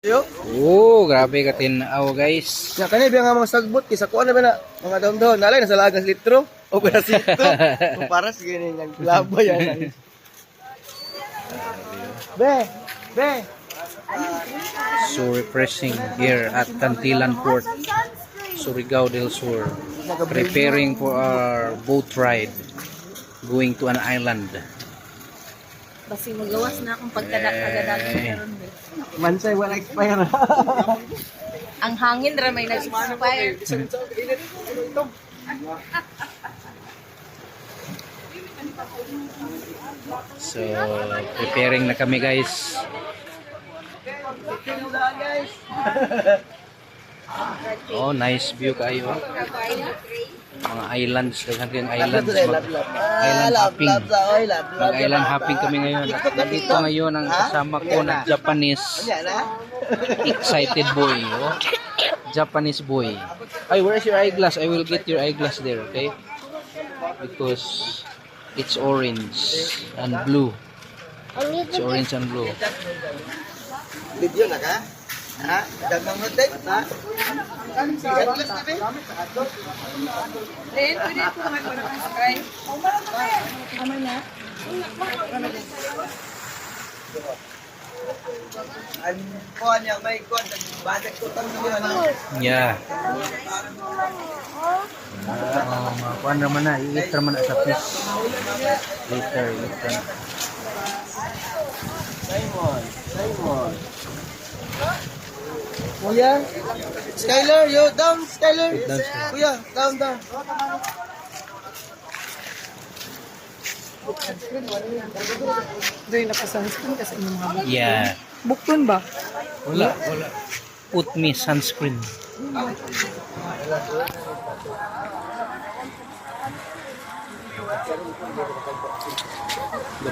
Yo. Oh, grabe ka tinaw guys. Nya kani biya nga mga sagbot kisa kuan na ba na mga daon-daon nalay nasa lagas litro o pedasito. O para sige ni yang labo yan. Be, be. So refreshing here at Cantilan Port, Surigao del Sur. Preparing for our boat ride going to an island. Basi magawas na akong pagkadagat karon be. Mansay wala expire. Ang hangin ra may nag-expire. So preparing na kami guys. Oh, nice view kayo. Mga islands, daghang islands. Island hopping. Mag-island hopping kami ngayon. At nandito ngayon ang kasama ko na Japanese excited boy. Oh. Japanese boy. Ay, where is your eyeglass? I will get your eyeglass there, okay? Because it's orange and blue. It's orange and blue. Video na ka? Ha? Dagang hotel ha? Sigat lang tabi. Then pwede ko may ko na subscribe. Kamay na. An kuan yang may kuan budget ko tang niyo. Yeah. Kuan naman na, i-eat naman na sa fish. Later. Simon. Kuya, Skyler, yo down, Skyler. Kuya, down. Doy na sunscreen kasi yung mga Yeah. bukton ba? Wala. Put me sunscreen.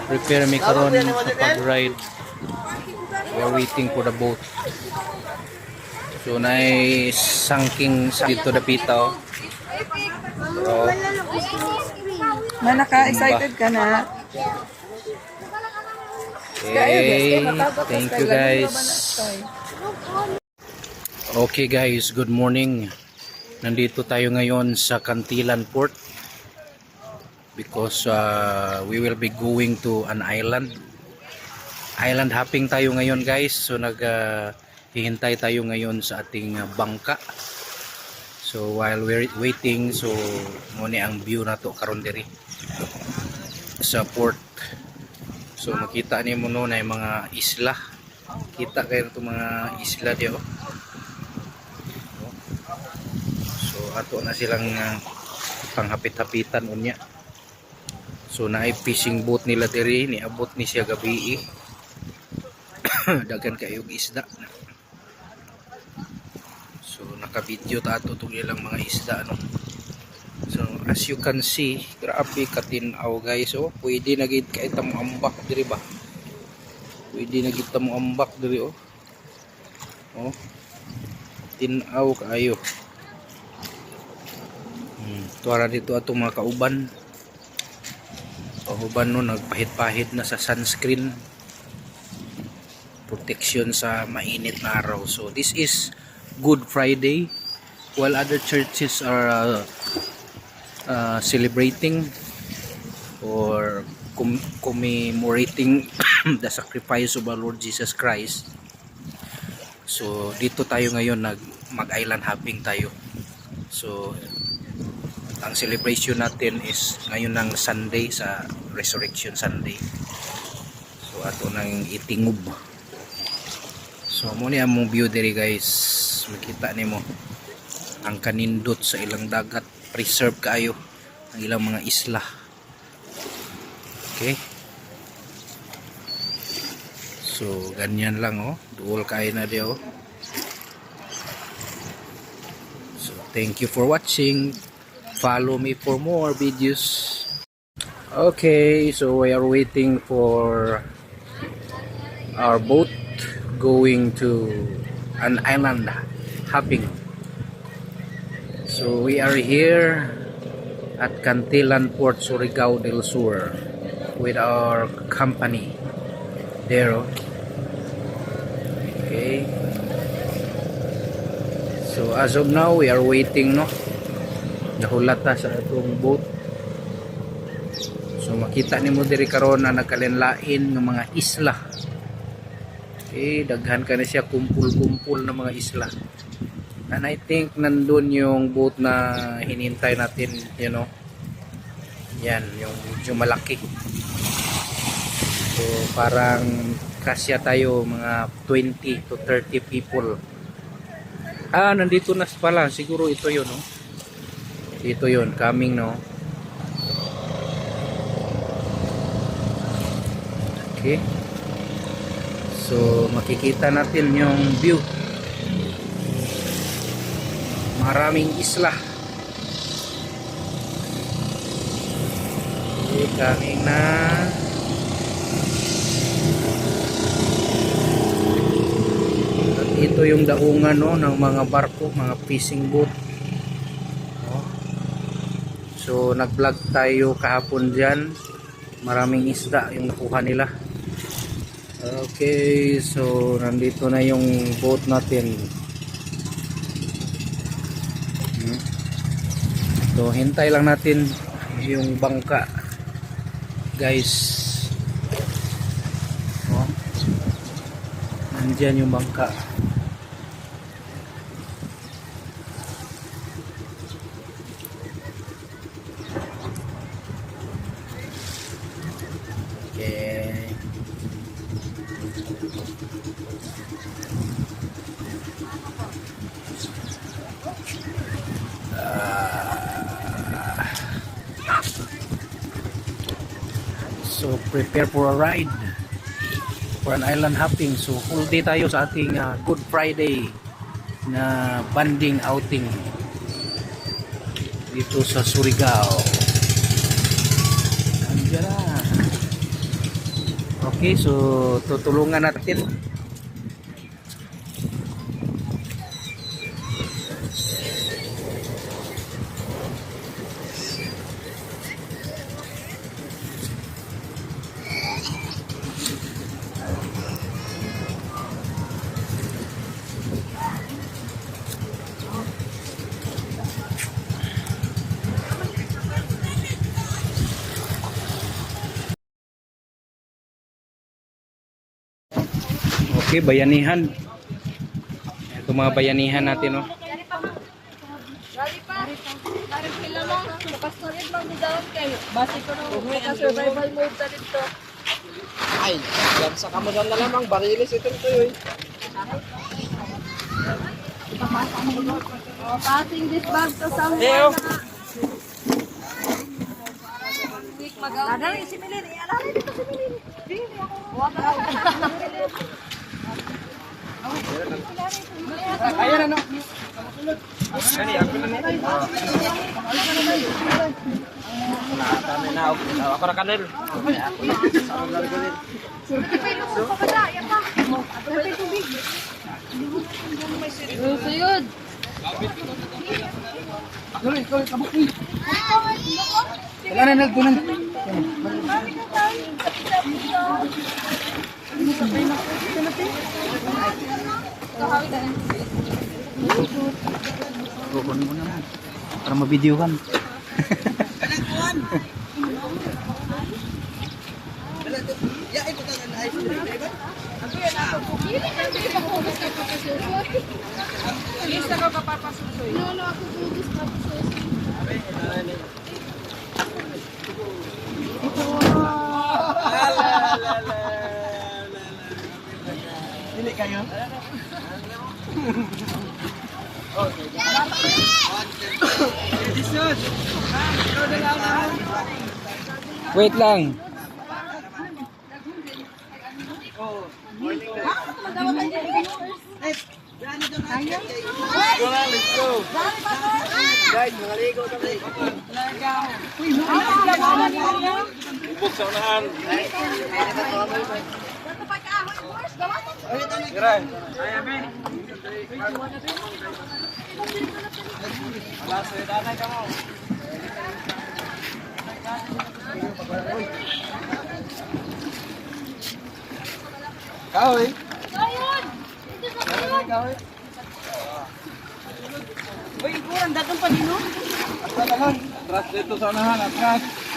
Prepare me karon sa pag-ride. We are waiting for the boat. So naay sangking sa dito dapita. So, Manaka excited ka na. okay. Thank you guys. Okay guys, good morning. Nandito tayo ngayon sa Cantilan Port because we will be going to an island. Island hopping tayo ngayon guys. So hihintay tayo ngayon sa ating bangka. So while we're waiting, so muna ang view na to karon diri sa port. So makita niyo mo no na yung mga isla. Kita kayo itong mga isla diyo. So ato na silang panghapit-hapitan unya. So naay fishing boat nila diri, niabot ni siya gabi. Dagan kayo isda. So naka-video ta ato tong ilang mga isda no. So as you can see, grabe katinaw guys. Oh, pwede na gid kay ta mo ambak diri ba? Pwede na gid ta mo ambak diri oh. Oh. Tinaw kaayo. Tuara dito atong mga kauban. Kauban no nagpahit-pahit na sa sunscreen. Protection sa mainit na araw. So this is Good Friday while other churches are celebrating or commemorating the sacrifice of our Lord Jesus Christ. So dito tayo ngayon mag-island hopping tayo. So ang celebration natin is ngayon ng Sunday, sa Resurrection Sunday. So ato nang itingob. So muna among view diri guys. Makita nimo ang kanindot sa ilang dagat, preserve kaayo ang ilang mga isla. Okay, so ganyan lang oh, duol kaayo na di oh. So thank you for watching, follow me for more videos. Okay, so we are waiting for our boat going to an island hopping. So we are here at Cantilan Port, Surigao del Sur with our company there. Okay, So as of now, we are waiting, no? Nahulata sa atong boat. So makita nimo diri karon na nagkalinlain ng mga isla. Okay, daghan ka na siya kumpul-kumpul ng mga isla. And I think nandun yung boat na hinintay natin, you know. Yan, yung medyo malaki. So parang kasya tayo mga 20 to 30 people. Nandito na pala. Siguro ito yun, no? Ito yun, coming, no? Okay. So, makikita natin yung view. Maraming isla. Okay, coming na. At ito yung daungan, no, ng mga barko, mga fishing boat. No? So, nag-vlog tayo kahapon dyan. Maraming isda yung nakuha nila. Okay, so nandito na yung boat natin. So hintay lang natin yung bangka, guys. Oh, nandyan yung bangka. Okay. So prepare for a ride, for an island hopping. So full day tayo sa ating Good Friday na banding outing dito sa Surigao. Andiyan na. Okay, so tutulungan natin. Okay, bayanihan. Ito mga bayanihan natin, no. Dari pa. Dari pila mo. Pastorin lang daw kayo. Base ko no. Survival mode ta dito. Ay, yan sa kamudan na lamang. Barilis ito eh. Passing this bag to someone. Leo. Ada si Milin. Alari dito si Milin. Ayan ano. Ani ako na ni. Tama na ako ra kanel. Ako na sa gargalin. Suyod. Dali, kabuk ni. Wala na nagtunan. Kukunin mo naman para mabidyohan. Dili kayo. Wait lang. Let's go. Guys, maligo kami. Ubok sa unahan. Gerai. Alas, danay ka mo. Kahoy. Kahoy. Kahoy. Asa naman? Atras dito sa unahan, atras.